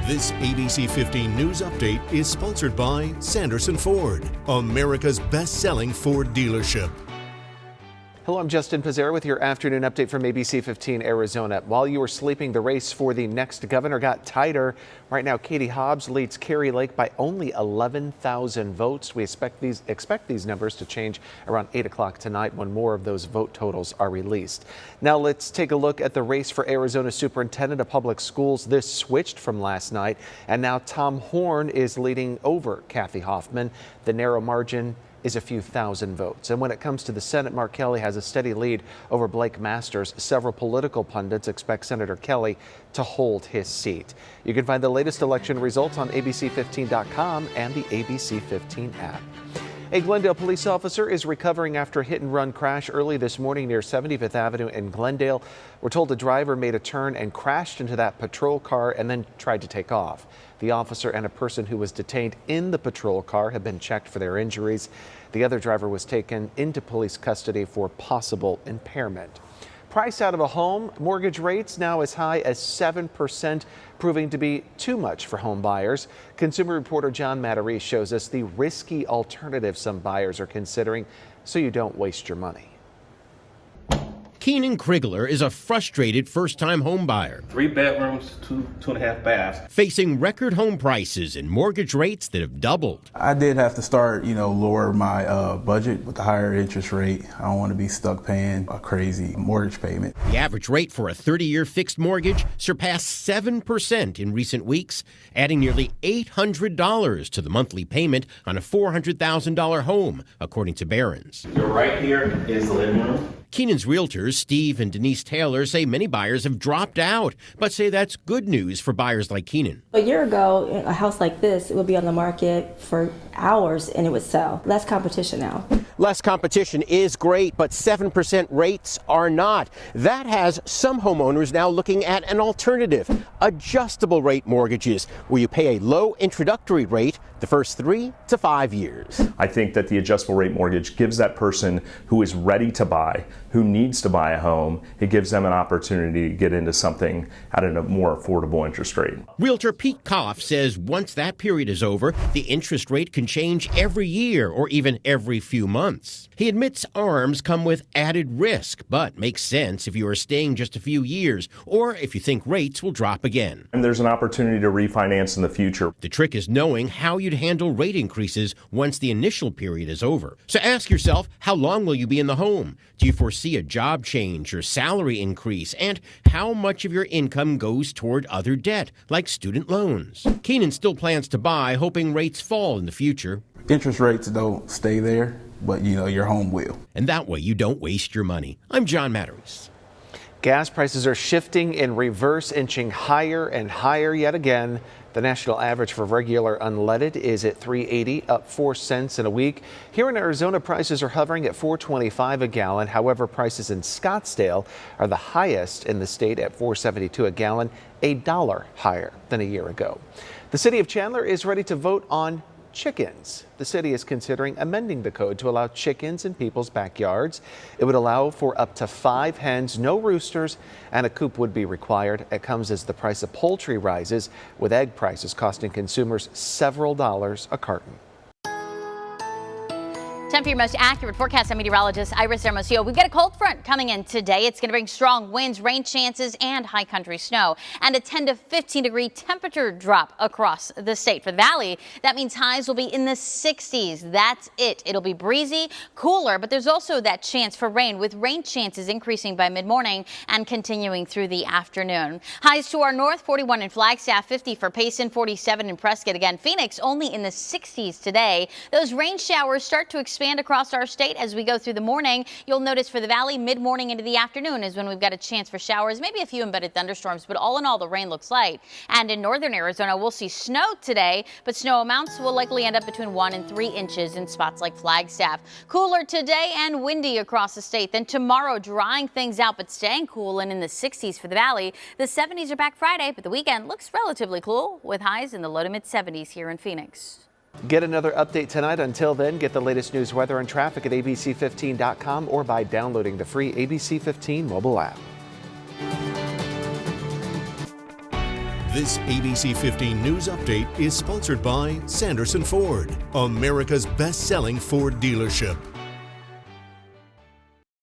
This ABC 15 News Update is sponsored by Sanderson Ford, America's best-selling Ford dealership. Hello, I'm Justin Pizzera with your afternoon update from ABC15 Arizona. While you were sleeping, the race for the next governor got tighter. Right now, Katie Hobbs leads Kari Lake by only 11,000 votes. We expect these numbers to change around 8 o'clock tonight when more of those vote totals are released. Now let's take a look at the race for Arizona Superintendent of Public Schools. This switched from last night, and now Tom Horn is leading over Kathy Hoffman. The narrow margin is a few thousand votes. And when it comes to the Senate, Mark Kelly has a steady lead over Blake Masters. Several political pundits expect Senator Kelly to hold his seat. You can find the latest election results on ABC15.com and the ABC15 app. A Glendale police officer is recovering after a hit-and-run crash early this morning near 75th Avenue in Glendale. We're told the driver made a turn and crashed into that patrol car and then tried to take off. The officer and a person who was detained in the patrol car have been checked for their injuries. The other driver was taken into police custody for possible impairment. Price out of a home, mortgage rates now as high as 7%, proving to be too much for home buyers. Consumer reporter John Matarese shows us the risky alternative some buyers are considering so you don't waste your money. Keenan Krigler is a frustrated first-time home buyer. 3 bedrooms, two and a half baths. Facing record home prices and mortgage rates that have doubled. I did have to start, lower my budget with the higher interest rate. I don't want to be stuck paying a crazy mortgage payment. The average rate for a 30-year fixed mortgage surpassed 7% in recent weeks, adding nearly $800 to the monthly payment on a $400,000 home, according to Barron's. You're right here is the living room. Keenan's realtors, Steve and Denise Taylor, say many buyers have dropped out, but say that's good news for buyers like Keenan. A year ago, a house like this, it would be on the market for hours and it would sell. Less competition now. Less competition is great, but 7% rates are not. That has some homeowners now looking at an alternative, adjustable rate mortgages, where you pay a low introductory rate the first 3 to 5 years. I think that the adjustable rate mortgage gives that person who is ready to buy, who needs to buy a home, it gives them an opportunity to get into something at a more affordable interest rate. Realtor Pete Koff says once that period is over, the interest rate can change every year or even every few months. He admits ARMs come with added risk, but makes sense if you are staying just a few years or if you think rates will drop again. And there's an opportunity to refinance in the future. The trick is knowing how you'd handle rate increases once the initial period is over. So ask yourself, how long will you be in the home? Do you foresee a job change or salary increase? And how much of your income goes toward other debt, like student loans? Keenan still plans to buy, hoping rates fall in the future. Interest rates don't stay there, but your home will. And that way you don't waste your money. I'm John Matarese. Gas prices are shifting in reverse, inching higher and higher yet again. The national average for regular unleaded is at $3.80, up 4 cents in a week. Here in Arizona, prices are hovering at $4.25 a gallon. However, prices in Scottsdale are the highest in the state at $4.72 a gallon, $1 higher than a year ago. The city of Chandler is ready to vote on chickens. The city is considering amending the code to allow chickens in people's backyards. It would allow for up to 5 hens, no roosters, and a coop would be required. It comes as the price of poultry rises, with egg prices costing consumers several dollars a carton. Time for your most accurate forecast. I'm meteorologist Iris Hermosillo. We've got a cold front coming in today. It's going to bring strong winds, rain chances, and high country snow, and a 10 to 15 degree temperature drop across the state. For the valley, that means highs will be in the 60s. That's it. It'll be breezy, cooler, but there's also that chance for rain, with rain chances increasing by mid-morning and continuing through the afternoon. Highs to our north, 41 in Flagstaff, 50 for Payson, 47 in Prescott. Again, Phoenix only in the 60s today. Those rain showers start to expand across our state as we go through the morning. You'll notice for the valley, mid-morning into the afternoon is when we've got a chance for showers, maybe a few embedded thunderstorms, but all in all, the rain looks light. And in northern Arizona, we'll see snow today, but snow amounts will likely end up between 1 and 3 inches in spots like Flagstaff. Cooler today and windy across the state. Then tomorrow, drying things out, but staying cool and in the 60s for the valley. The 70s are back Friday, but the weekend looks relatively cool with highs in the low to mid 70s here in Phoenix. Get another update tonight. Until then, get the latest news, weather, and traffic at ABC15.com or by downloading the free ABC15 mobile app. This ABC15 News Update is sponsored by Sanderson Ford, America's best-selling Ford dealership.